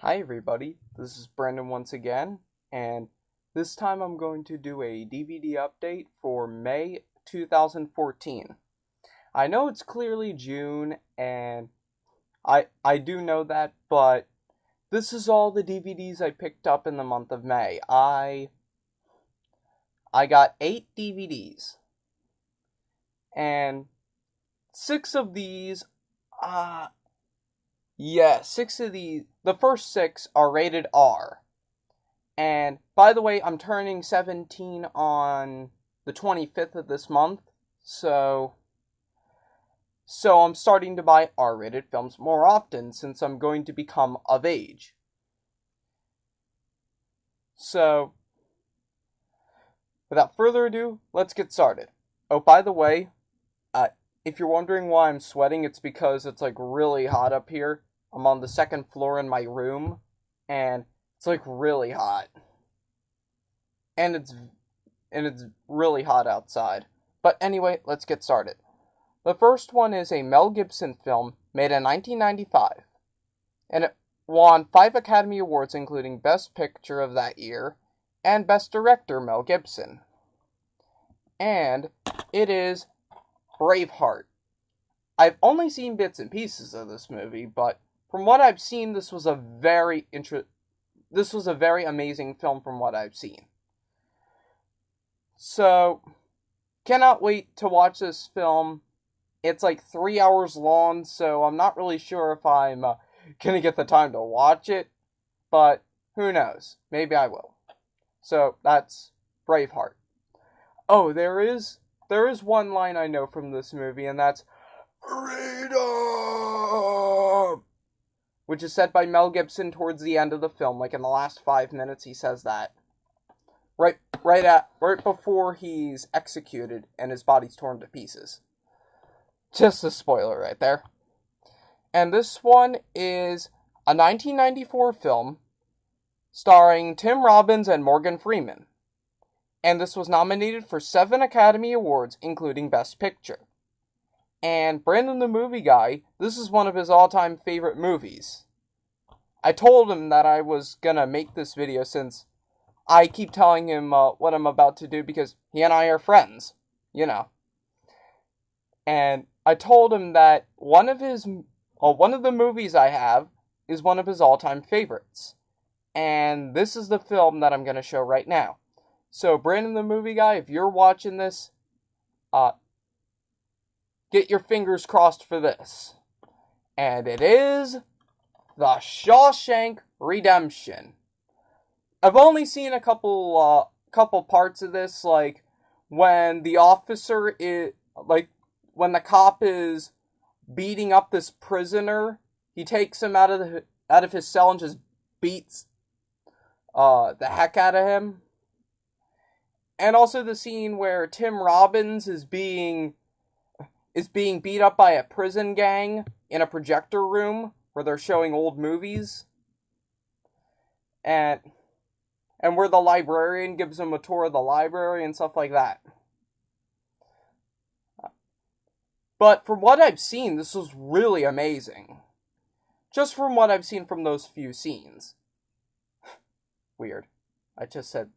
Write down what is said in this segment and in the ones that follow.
Hi everybody, this is Brendan once again, and this time I'm going to do a DVD update for May 2014. I know it's clearly June, and I do know that, but this is all the DVDs I picked up in the month of May. I got 8 DVDs, and 6 of these, the first 6 are rated R. And, by the way, I'm turning 17 on the 25th of this month, so I'm starting to buy R-rated films more often since I'm going to become of age. So, without further ado, let's get started. Oh, by the way, if you're wondering why I'm sweating, it's because it's really hot up here. I'm on the second floor in my room, and it's really hot. And it's really hot outside. But anyway, let's get started. The first one is a Mel Gibson film made in 1995, and it won 5 Academy Awards, including Best Picture of that year and Best Director Mel Gibson. And it is Braveheart. I've only seen bits and pieces of this movie, but from what I've seen, this was a very amazing film from what I've seen. So, cannot wait to watch this film. It's 3 hours long, so I'm not really sure if I'm gonna get the time to watch it, but who knows? Maybe I will. So, that's Braveheart. Oh, there is one line I know from this movie, and that's freedom, which is said by Mel Gibson towards the end of the film. In the last 5 minutes, he says that. Right before he's executed and his body's torn to pieces. Just a spoiler right there. And this one is a 1994 film starring Tim Robbins and Morgan Freeman. And this was nominated for 7 Academy Awards, including Best Picture. And Brandon the Movie Guy, this is one of his all-time favorite movies. I told him that I was gonna make this video since I keep telling him what I'm about to do because he and I are friends, And I told him that one of the movies I have is one of his all-time favorites. And this is the film that I'm going to show right now. So, Brandon the Movie Guy, if you're watching this, get your fingers crossed for this. And it is The Shawshank Redemption. I've only seen a couple parts of this, when the officer when the cop is beating up this prisoner, he takes him out of his cell and just beats the heck out of him. And also the scene where Tim Robbins is being beat up by a prison gang in a projector room where they're showing old movies. And where the librarian gives him a tour of the library and stuff like that. But from what I've seen, this was really amazing. Just from what I've seen from those few scenes. Weird. I just said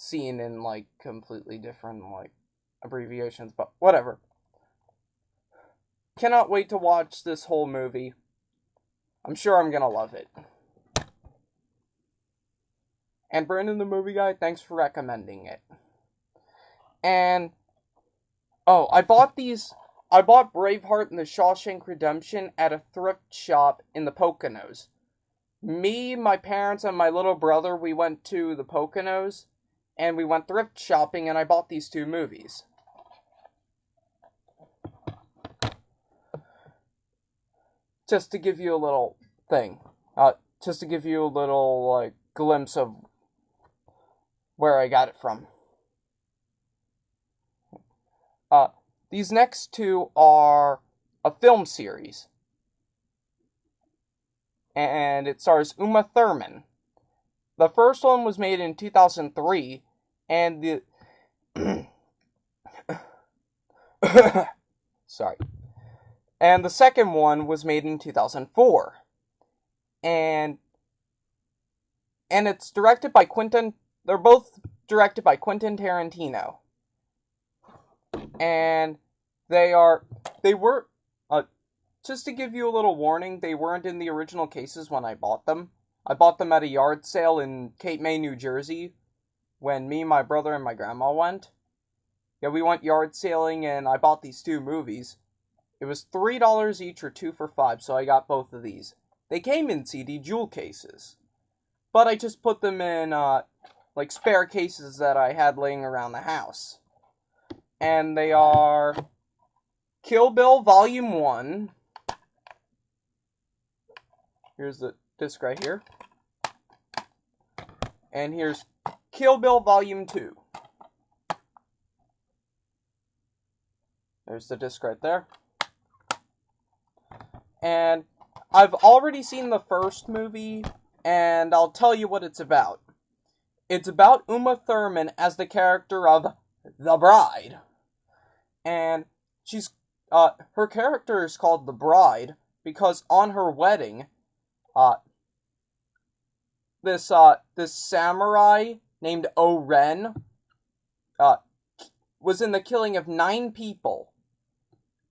scene in, completely different, abbreviations, but whatever. Cannot wait to watch this whole movie. I'm sure I'm gonna love it. And Brandon the Movie Guy, thanks for recommending it. And, I bought Braveheart and The Shawshank Redemption at a thrift shop in the Poconos. Me, my parents, and my little brother, we went to the Poconos, and we went thrift shopping, and I bought these 2 movies. Just to give you a little thing. Just to give you a little, glimpse of where I got it from. These next 2 are a film series. And it stars Uma Thurman. The first one was made in 2003, and the... Sorry. And the second one was made in 2004. And and it's directed by Quentin. They're both directed by Quentin Tarantino, and they were just to give you a little warning, they weren't in the original cases when I bought them. I bought them at a yard sale in Cape May, New Jersey, when me, my brother, and my grandma went. Yeah, we went yard sailing, and I bought these two movies. It was $3 each or 2 for $5, so I got both of these. They came in CD jewel cases, but I just put them in, like, spare cases that I had laying around the house. And they are Kill Bill Volume 1. Here's the disc right here. And here's Kill Bill Volume 2. There's the disc right there. And I've already seen the first movie, and I'll tell you what it's about. It's about Uma Thurman as the character of the bride. And she's, her character is called the bride because on her wedding, this samurai named O-Ren, was in the killing of 9 people.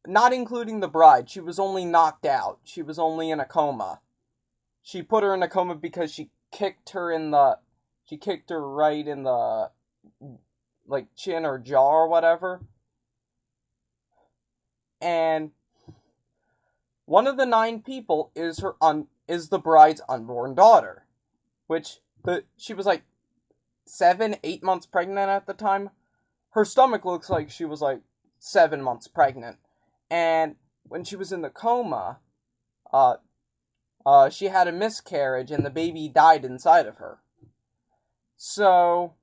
Not including the bride. She was only knocked out. She was only in a coma. She put her in a coma because she kicked her right in the, like, chin or jaw or whatever. And one of the 9 people is the bride's unborn daughter, which she was like 7-8 months pregnant at the time. Her stomach looks like she was like 7 months pregnant. And when she was in the coma, she had a miscarriage and the baby died inside of her. So,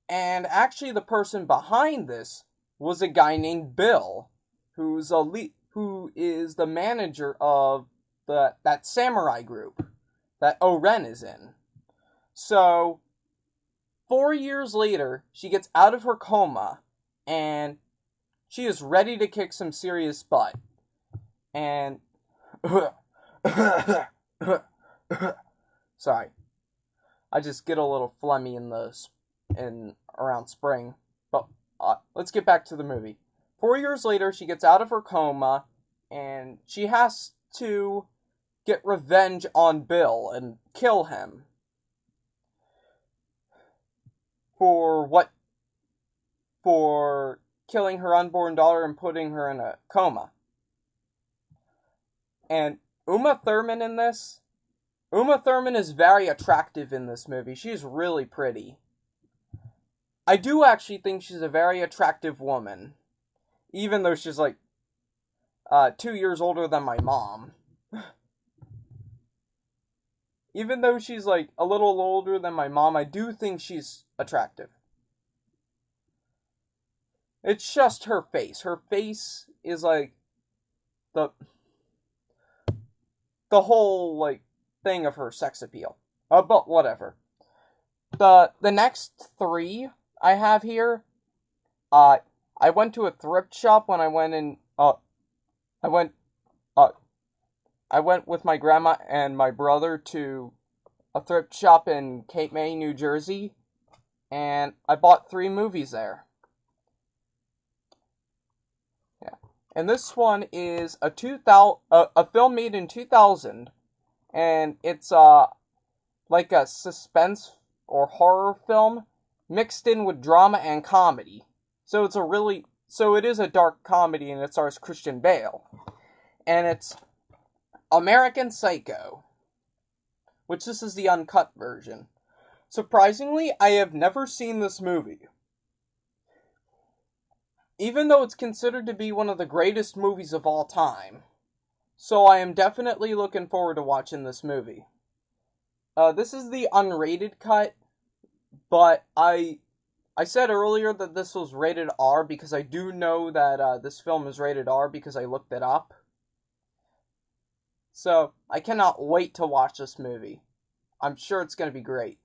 and actually the person behind this was a guy named Bill, who is the manager of that samurai group that O-Ren is in. So, 4 years later, she gets out of her coma, and she is ready to kick some serious butt. And sorry, I just get a little phlegmy in around spring. But let's get back to the movie. 4 years later, she gets out of her coma, and she has to get revenge on Bill and kill him for killing her unborn daughter and putting her in a coma. And Uma Thurman is very attractive in this movie. She's really pretty. I do actually think she's a very attractive woman, even though she's like 2 years older than my mom. Even though she's like a little older than my mom, I do think she's attractive. It's just her face. Her face is like the whole like thing of her sex appeal. But whatever. The next 3 I have here, I went to a thrift shop when I went in. I went with my grandma and my brother to a thrift shop in Cape May, New Jersey, and I bought 3 movies there. Yeah, and this one is a film made in 2000, and it's like a suspense or horror film mixed in with drama and comedy. So it is a dark comedy, and it stars Christian Bale, and it's American Psycho, which this is the uncut version. Surprisingly, I have never seen this movie. Even though it's considered to be one of the greatest movies of all time. So I am definitely looking forward to watching this movie. This is the unrated cut, but I said earlier that this was rated R because I do know that this film is rated R because I looked it up. So, I cannot wait to watch this movie. I'm sure it's going to be great.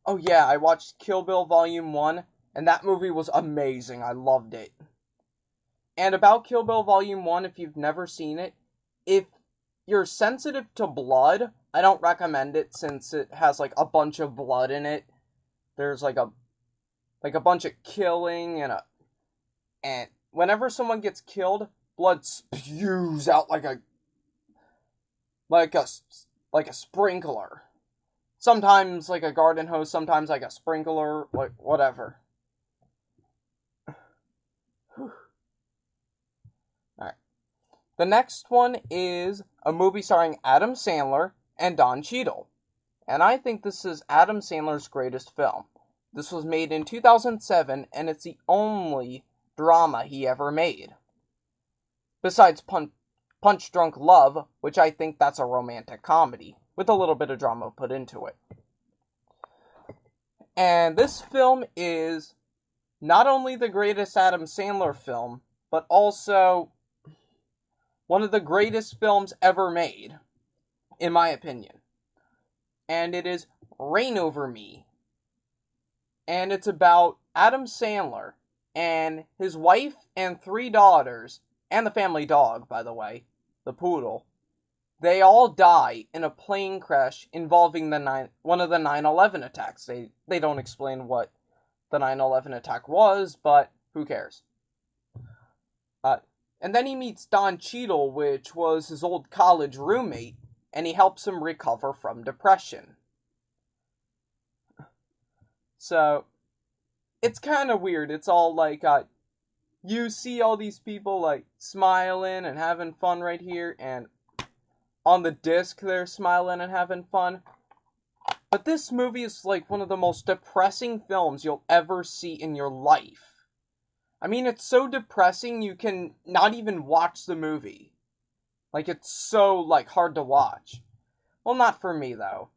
Oh yeah, I watched Kill Bill Volume 1, and that movie was amazing. I loved it. And about Kill Bill Volume 1, if you've never seen it, if you're sensitive to blood, I don't recommend it since it has like a bunch of blood in it. There's like a bunch of killing and whenever someone gets killed, blood spews out like a like a sprinkler. Sometimes like a garden hose, sometimes like a sprinkler, like whatever. Alright. The next one is a movie starring Adam Sandler and Don Cheadle. And I think this is Adam Sandler's greatest film. This was made in 2007, and it's the only drama he ever made. Besides Punch Drunk Love, which I think that's a romantic comedy, with a little bit of drama put into it. And this film is not only the greatest Adam Sandler film, but also one of the greatest films ever made, in my opinion. And it is Reign Over Me. And it's about Adam Sandler and his wife and 3 daughters, and the family dog, by the way, the poodle. They all die in a plane crash involving one of the 9/11 attacks. They don't explain what the 9/11 attack was, but who cares? And then he meets Don Cheadle, which was his old college roommate, and he helps him recover from depression. So, it's kind of weird. It's all like, you see all these people, like, smiling and having fun right here, and on the disc, they're smiling and having fun. But this movie is, like, one of the most depressing films you'll ever see in your life. I mean, it's so depressing you can not even watch the movie. Like, it's so, like, hard to watch. Well, not for me, though.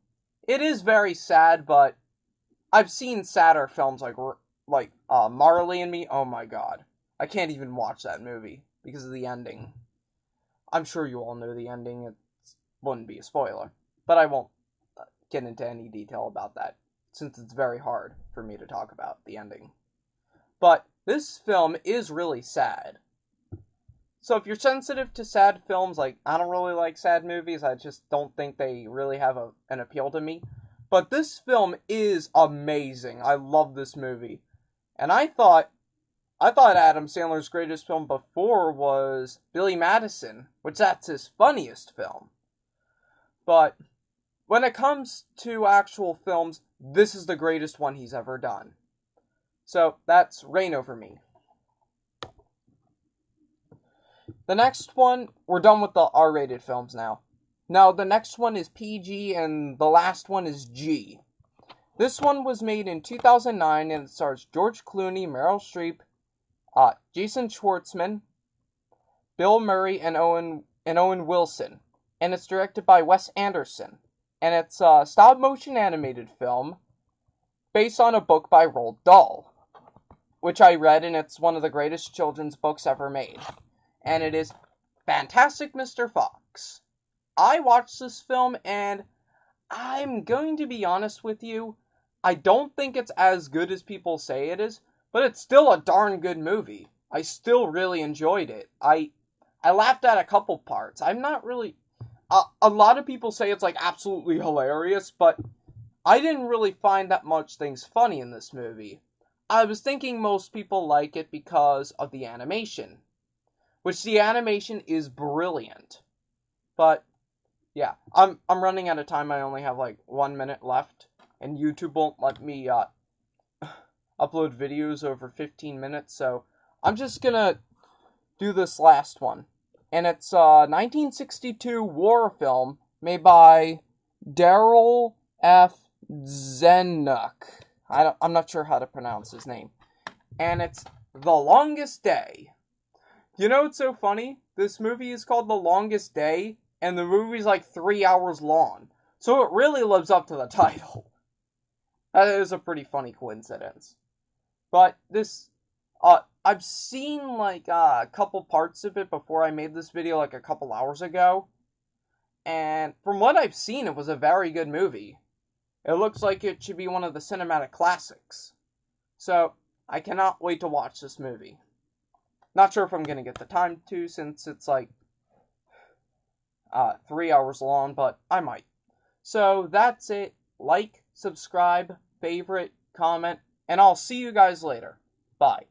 It is very sad, but I've seen sadder films like Marley and Me. Oh my god. I can't even watch that movie because of the ending. I'm sure you all know the ending. It wouldn't be a spoiler. But I won't get into any detail about that, since it's very hard for me to talk about the ending. But this film is really sad. So if you're sensitive to sad films, like, I don't really like sad movies, I just don't think they really have an appeal to me. But this film is amazing. I love this movie. And I thought Adam Sandler's greatest film before was Billy Madison, which that's his funniest film. But when it comes to actual films, this is the greatest one he's ever done. So that's Reign Over Me. The next one, we're done with the R-rated films now. Now, the next one is PG, and the last one is G. This one was made in 2009, and it stars George Clooney, Meryl Streep, Jason Schwartzman, Bill Murray, and Owen Wilson. And it's directed by Wes Anderson. And it's a stop-motion animated film based on a book by Roald Dahl, which I read, and it's one of the greatest children's books ever made. And it is Fantastic Mr. Fox. I watched this film, and I'm going to be honest with you, I don't think it's as good as people say it is, but it's still a darn good movie. I still really enjoyed it. I laughed at a couple parts. I'm not really... a lot of people say it's, like, absolutely hilarious, but I didn't really find that much things funny in this movie. I was thinking most people like it because of the animation, which the animation is brilliant. But yeah, I'm running out of time. I only have like 1 minute left, and YouTube won't let me upload videos over 15 minutes, so I'm just gonna do this last one. And it's a 1962 war film made by Darryl F. Zanuck. I'm not sure how to pronounce his name. And it's The Longest Day. You know what's so funny? This movie is called The Longest Day, and the movie's like 3 hours long. So it really lives up to the title. That is a pretty funny coincidence. But this, I've seen like a couple parts of it before I made this video like a couple hours ago. And from what I've seen, it was a very good movie. It looks like it should be one of the cinematic classics. So, I cannot wait to watch this movie. Not sure if I'm going to get the time to, since it's like 3 hours long, but I might. So that's it. Like, subscribe, favorite, comment, and I'll see you guys later. Bye.